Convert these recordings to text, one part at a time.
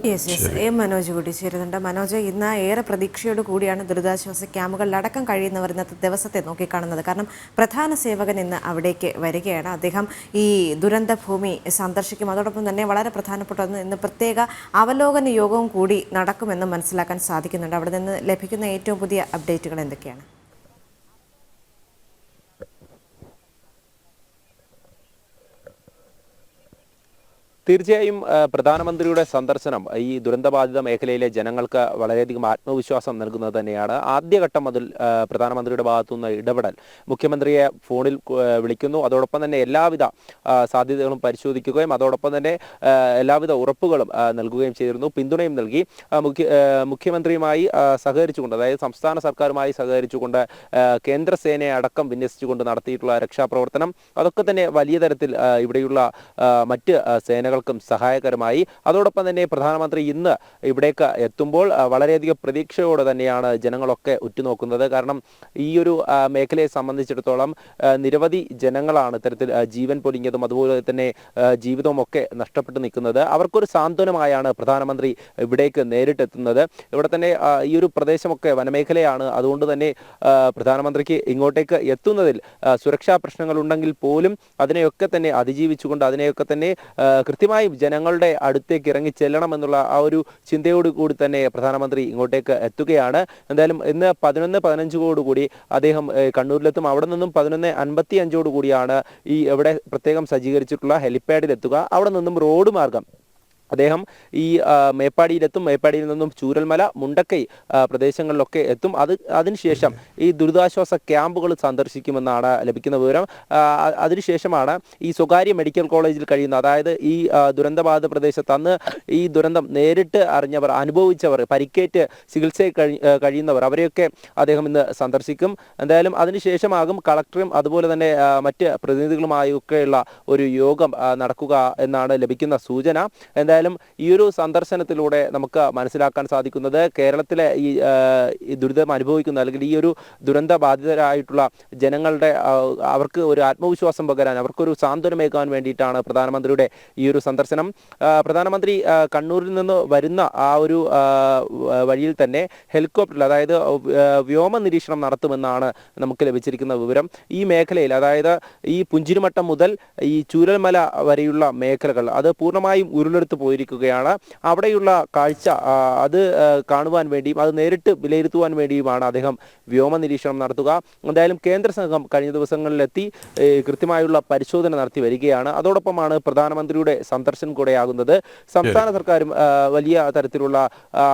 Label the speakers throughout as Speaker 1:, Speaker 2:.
Speaker 1: Yes yes Manoj കൂടി ചേരുന്നുണ്ട്. മനോജ്, ഇന്ന് ഏറെ പ്രതീക്ഷയോട് കൂടിയാണ് ദുരിതാശ്വാസ ക്യാമ്പുകളിലടക്കം കഴിയുന്നവർ ഇന്നത്തെ ദിവസത്തെ നോക്കിക്കാണുന്നത്. കാരണം പ്രധാന സേവകൻ ഇന്ന് അവിടേക്ക് വരികയാണ്. അദ്ദേഹം ഈ ദുരന്ത ഭൂമി സന്ദർശിക്കും. അതോടൊപ്പം തന്നെ വളരെ പ്രധാനപ്പെട്ട ഒന്ന്, ഇന്ന് പ്രത്യേക അവലോകന യോഗവും കൂടി നടക്കുമെന്ന് മനസ്സിലാക്കാൻ സാധിക്കുന്നുണ്ട്. അവിടെ നിന്ന് ലഭിക്കുന്ന ഏറ്റവും പുതിയ അപ്ഡേറ്റുകൾ എന്തൊക്കെയാണ്?
Speaker 2: തീർച്ചയായും പ്രധാനമന്ത്രിയുടെ സന്ദർശനം ഈ ദുരന്തബാധിത മേഖലയിലെ ജനങ്ങൾക്ക് വളരെയധികം ആത്മവിശ്വാസം നൽകുന്നത് തന്നെയാണ്. ആദ്യഘട്ടം മുതൽ പ്രധാനമന്ത്രിയുടെ ഭാഗത്തുനിന്ന് ഇടപെടൽ, മുഖ്യമന്ത്രിയെ ഫോണിൽ വിളിക്കുന്നു, അതോടൊപ്പം തന്നെ എല്ലാവിധ സാധ്യതകളും പരിശോധിക്കുകയും അതോടൊപ്പം തന്നെ എല്ലാവിധ ഉറപ്പുകളും നൽകുകയും ചെയ്തിരുന്നു, പിന്തുണയും നൽകി. മുഖ്യമന്ത്രിയുമായി സഹകരിച്ചുകൊണ്ട്, അതായത് സംസ്ഥാന സർക്കാരുമായി സഹകരിച്ചുകൊണ്ട് കേന്ദ്രസേനയെ അടക്കം വിന്യസിച്ചുകൊണ്ട് നടത്തിയിട്ടുള്ള രക്ഷാപ്രവർത്തനം, അതൊക്കെ തന്നെ വലിയ തരത്തിൽ ഇവിടെയുള്ള മറ്റ് സേനകൾക്കും സഹായകരമായി. അതോടൊപ്പം തന്നെ പ്രധാനമന്ത്രി ഇന്ന് ഇവിടേക്ക് എത്തുമ്പോൾ വളരെയധികം പ്രതീക്ഷയോടെ തന്നെയാണ് ജനങ്ങളൊക്കെ ഉറ്റുനോക്കുന്നത്. കാരണം ഈ ഒരു മേഖലയെ സംബന്ധിച്ചിടത്തോളം നിരവധി ജനങ്ങളാണ് ഇത്തരത്തിൽ ജീവൻ പൊലിഞ്ഞതും അതുപോലെ തന്നെ ജീവിതവും ഒക്കെ നഷ്ടപ്പെട്ടു നിൽക്കുന്നത്. അവർക്കൊരു സാന്ത്വനമായാണ് പ്രധാനമന്ത്രി ഇവിടേക്ക് നേരിട്ടെത്തുന്നത്. ഇവിടെ തന്നെ ഈ ഒരു പ്രദേശമൊക്കെ വനമേഖലയാണ്. അതുകൊണ്ട് തന്നെ പ്രധാനമന്ത്രിക്ക് ഇങ്ങോട്ടേക്ക് എത്തുന്നതിൽ സുരക്ഷാ പ്രശ്നങ്ങൾ ഉണ്ടെങ്കിൽ പോലും അതിനെയൊക്കെ തന്നെ അതിജീവിച്ചുകൊണ്ട് അതിനെയൊക്കെ തന്നെ കൃത്യമായും ജനങ്ങളുടെ അടുത്തേക്ക് ഇറങ്ങി ചെല്ലണമെന്നുള്ള ആ ഒരു ചിന്തയോട് കൂടി തന്നെ പ്രധാനമന്ത്രി ഇങ്ങോട്ടേക്ക് എത്തുകയാണ്. എന്തായാലും ഇന്ന് 11:15 അദ്ദേഹം കണ്ണൂരിലെത്തും. അവിടെ നിന്നും 11:55 കൂടിയാണ് ഈ എവിടെ പ്രത്യേകം സജ്ജീകരിച്ചിട്ടുള്ള ഹെലിപ്പാഡിൽ എത്തുക. അവിടെ നിന്നും റോഡ് മാർഗം അദ്ദേഹം ഈ മേപ്പാടിയിലെത്തും. മേപ്പാടിയിൽ നിന്നും ചൂരൽമല, മുണ്ടക്കൈ പ്രദേശങ്ങളിലൊക്കെ എത്തും. അതിനുശേഷം ഈ ദുരിതാശ്വാസ ക്യാമ്പുകൾ സന്ദർശിക്കുമെന്നാണ് ലഭിക്കുന്ന വിവരം. അതിനുശേഷമാണ് ഈ സ്വകാര്യ മെഡിക്കൽ കോളേജിൽ കഴിയുന്ന, അതായത് ഈ ദുരന്തബാധിത പ്രദേശത്ത് അന്ന് ഈ ദുരന്തം നേരിട്ട് അറിഞ്ഞവർ, അനുഭവിച്ചവർ, പരിക്കേറ്റ് ചികിത്സയിൽ കഴിയുന്നവർ, അവരെയൊക്കെ അദ്ദേഹം ഇന്ന് സന്ദർശിക്കും. എന്തായാലും അതിനുശേഷമാകും കളക്ടറും അതുപോലെ തന്നെ മറ്റ് പ്രതിനിധികളുമായൊക്കെയുള്ള ഒരു യോഗം നടക്കുക എന്നാണ് ലഭിക്കുന്ന സൂചന. എന്തായാലും ഈ ഒരു സന്ദർശനത്തിലൂടെ നമുക്ക് മനസ്സിലാക്കാൻ സാധിക്കുന്നത് കേരളത്തിലെ ഈ ദുരിതം അനുഭവിക്കുന്ന, അല്ലെങ്കിൽ ഈ ഒരു ദുരന്ത ബാധിതരായിട്ടുള്ള ജനങ്ങളുടെ അവർക്ക് ഒരു ആത്മവിശ്വാസം പകരാൻ, അവർക്കൊരു സാന്ത്വനമേകാൻ വേണ്ടിയിട്ടാണ് പ്രധാനമന്ത്രിയുടെ ഈ ഒരു സന്ദർശനം. പ്രധാനമന്ത്രി കണ്ണൂരിൽ നിന്ന് വരുന്ന ആ ഒരു വഴിയിൽ തന്നെ ഹെലികോപ്റ്ററിൽ, അതായത് വ്യോമ നിരീക്ഷണം നടത്തുമെന്നാണ് നമുക്ക് ലഭിച്ചിരിക്കുന്ന വിവരം. ഈ മേഖലയിൽ, അതായത് ഈ പുഞ്ചിരിമട്ടം മുതൽ ഈ ചൂരൽമല വരെയുള്ള മേഖലകൾ അത് പൂർണ്ണമായും ഉരുളെടുത്ത് പോയിരിക്കുകയാണ്. അവിടെയുള്ള കാഴ്ച അത് കാണുവാൻ വേണ്ടിയും അത് നേരിട്ട് വിലയിരുത്തുവാൻ വേണ്ടിയുമാണ് അദ്ദേഹം വ്യോമ നിരീക്ഷണം നടത്തുക. എന്തായാലും കേന്ദ്ര സംഘം കഴിഞ്ഞ ദിവസങ്ങളിലെത്തി കൃത്യമായുള്ള പരിശോധന നടത്തി വരികയാണ്. അതോടൊപ്പമാണ് പ്രധാനമന്ത്രിയുടെ സന്ദർശനം കൂടെയാകുന്നത്. സംസ്ഥാന സർക്കാരും വലിയ തരത്തിലുള്ള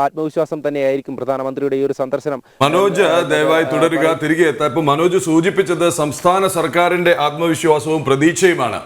Speaker 2: ആത്മവിശ്വാസം തന്നെയായിരിക്കും പ്രധാനമന്ത്രിയുടെ ഈ ഒരു സന്ദർശനം.
Speaker 3: മനോജ്, ദയവായി തുടരുക, തിരികെ എത്താം. ഇപ്പൊ മനോജ് സൂചിപ്പിച്ചത് സംസ്ഥാന സർക്കാരിന്റെ ആത്മവിശ്വാസവും പ്രതീക്ഷയുമാണ്.